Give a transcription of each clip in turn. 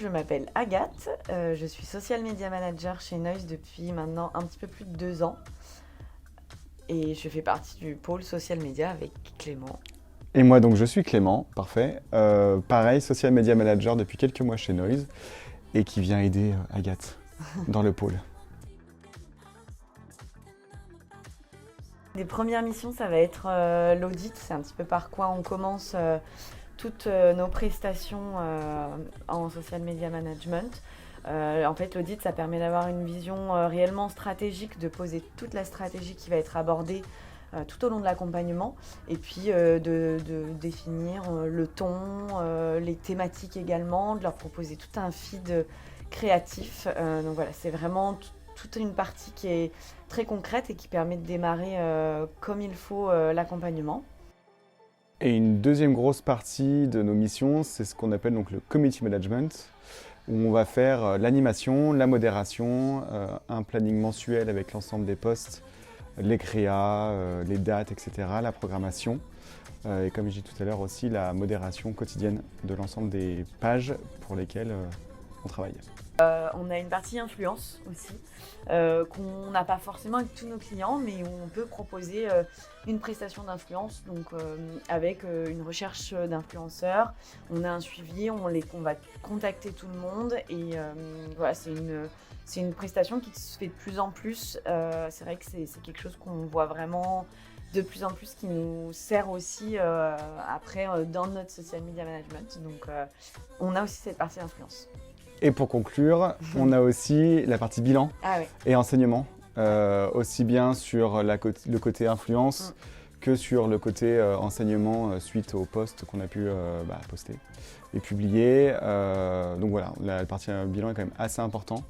je m'appelle Agathe, je suis social media manager chez Noise depuis maintenant un petit peu plus de 2 ans. Et je fais partie du pôle social media avec Clément. Et moi donc je suis Clément, parfait. Pareil, social media manager depuis quelques mois chez Noise et qui vient aider Agathe dans le pôle. Les premières missions, ça va être l'audit, c'est un petit peu par quoi on commence toutes nos prestations en social media management. En fait, l'audit, ça permet d'avoir une vision réellement stratégique, de poser toute la stratégie qui va être abordée tout au long de l'accompagnement et puis de définir le ton, les thématiques également, de leur proposer tout un feed créatif. Donc voilà, c'est vraiment toute une partie qui est très concrète et qui permet de démarrer comme il faut l'accompagnement. Et une deuxième grosse partie de nos missions, c'est ce qu'on appelle donc le community management, où on va faire l'animation, la modération, un planning mensuel avec l'ensemble des posts, les créas, les dates, etc., la programmation. Et comme je dis tout à l'heure aussi, la modération quotidienne de l'ensemble des pages pour lesquelles on travaille. On a une partie influence aussi, qu'on n'a pas forcément avec tous nos clients, mais où on peut proposer une prestation d'influence, donc avec une recherche d'influenceurs. On a un suivi, on va contacter tout le monde et voilà, c'est une prestation qui se fait de plus en plus. C'est vrai que c'est quelque chose qu'on voit vraiment de plus en plus qui nous sert aussi après dans notre social media management. Donc on a aussi cette partie influence. Et pour conclure, on a aussi la partie bilan et enseignement, aussi bien sur le côté influence que sur le côté enseignement suite aux posts qu'on a pu poster et publier. Donc voilà, la partie bilan est quand même assez importante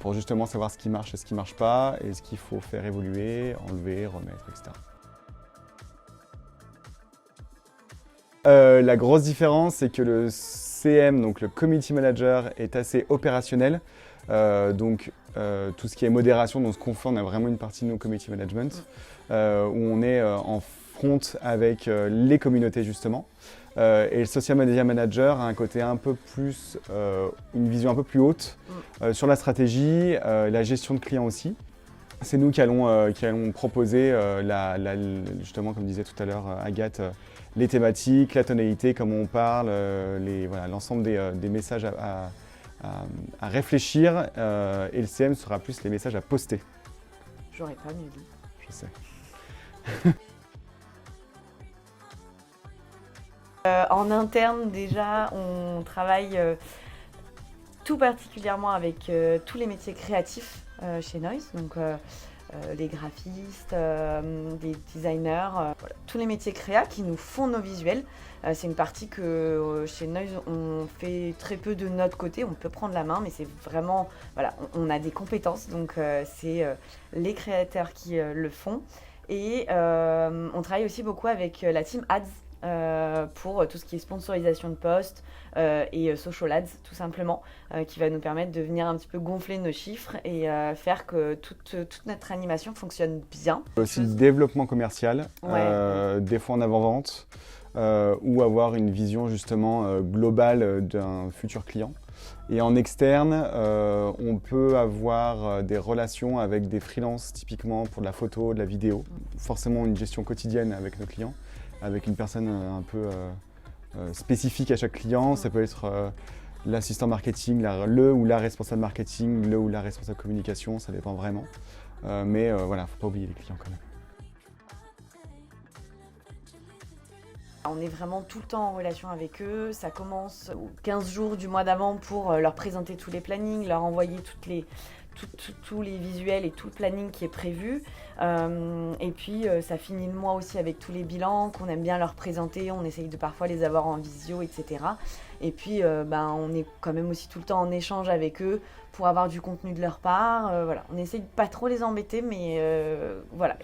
pour justement savoir ce qui marche et ce qui ne marche pas et ce qu'il faut faire évoluer, enlever, remettre, etc. La grosse différence, c'est que le CM, donc le Community Manager, est assez opérationnel. Tout ce qui est modération, donc ce qu'on fait, on a vraiment une partie de nos Community Management, où on est en front avec les communautés justement. Et le Social Media Manager a un côté un peu plus, une vision un peu plus haute sur la stratégie, la gestion de clients aussi. C'est nous qui allons proposer, justement, comme disait tout à l'heure Agathe, les thématiques, la tonalité, comment on parle, l'ensemble des messages à réfléchir. Et le CM sera plus les messages à poster. J'aurais pas mieux dit. Je sais. En interne, déjà, on travaille tout particulièrement avec tous les métiers créatifs chez Noise, donc les graphistes, les designers, voilà, tous les métiers créa qui nous font nos visuels. C'est une partie que chez Noise on fait très peu de notre côté, on peut prendre la main, mais c'est vraiment, voilà, on a des compétences, donc c'est les créateurs qui le font. Et on travaille aussi beaucoup avec la team Ads. Pour tout ce qui est sponsorisation de posts et social ads tout simplement, qui va nous permettre de venir un petit peu gonfler nos chiffres et faire que toute notre animation fonctionne bien. Aussi le développement commercial, des fois en avant-vente, ou avoir une vision justement globale d'un futur client. Et en externe, on peut avoir des relations avec des freelances typiquement pour de la photo, de la vidéo, forcément une gestion quotidienne avec nos clients, avec une personne un peu spécifique à chaque client. Ça peut être l'assistant marketing, le ou la responsable marketing, le ou la responsable communication, ça dépend vraiment. Mais voilà, faut pas oublier les clients quand même. On est vraiment tout le temps en relation avec eux. Ça commence 15 jours du mois d'avant pour leur présenter tous les plannings, leur envoyer tous les visuels et tout le planning qui est prévu. Et puis ça finit le mois aussi avec tous les bilans qu'on aime bien leur présenter. On essaye de parfois les avoir en visio, etc. Et puis on est quand même aussi tout le temps en échange avec eux pour avoir du contenu de leur part. Voilà. On essaye de pas trop les embêter, mais voilà,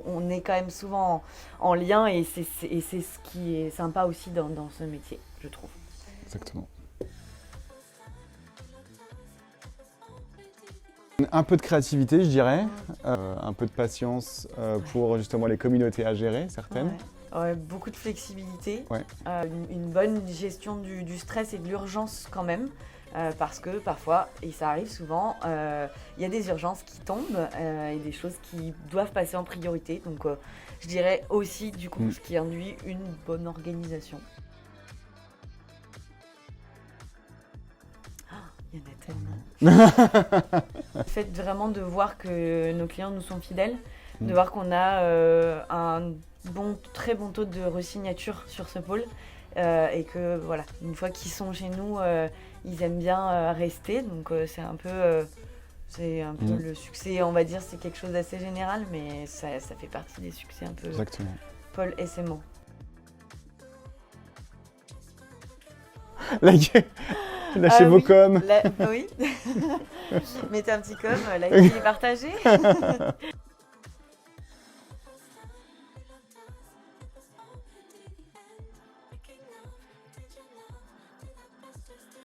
on est quand même souvent en lien et c'est ce qui est sympa aussi dans ce métier, je trouve. Exactement. Un peu de créativité, je dirais, un peu de patience pour justement les communautés à gérer, certaines. Ouais, beaucoup de flexibilité, Ouais. une bonne gestion du stress et de l'urgence quand même, parce que parfois, et ça arrive souvent, il y a des urgences qui tombent et des choses qui doivent passer en priorité. Donc je dirais aussi du coup ce qui induit une bonne organisation. Il y en a tellement. Le fait vraiment de voir que nos clients nous sont fidèles, de voir qu'on a un très bon taux de resignature sur ce pôle et que voilà, une fois qu'ils sont chez nous, ils aiment bien rester. Donc c'est un peu le succès, on va dire, c'est quelque chose d'assez général, mais ça fait partie des succès un peu. Exactement. Paul SMO. Lâchez vos coms. Oui. Mettez un petit com, likez et partagez.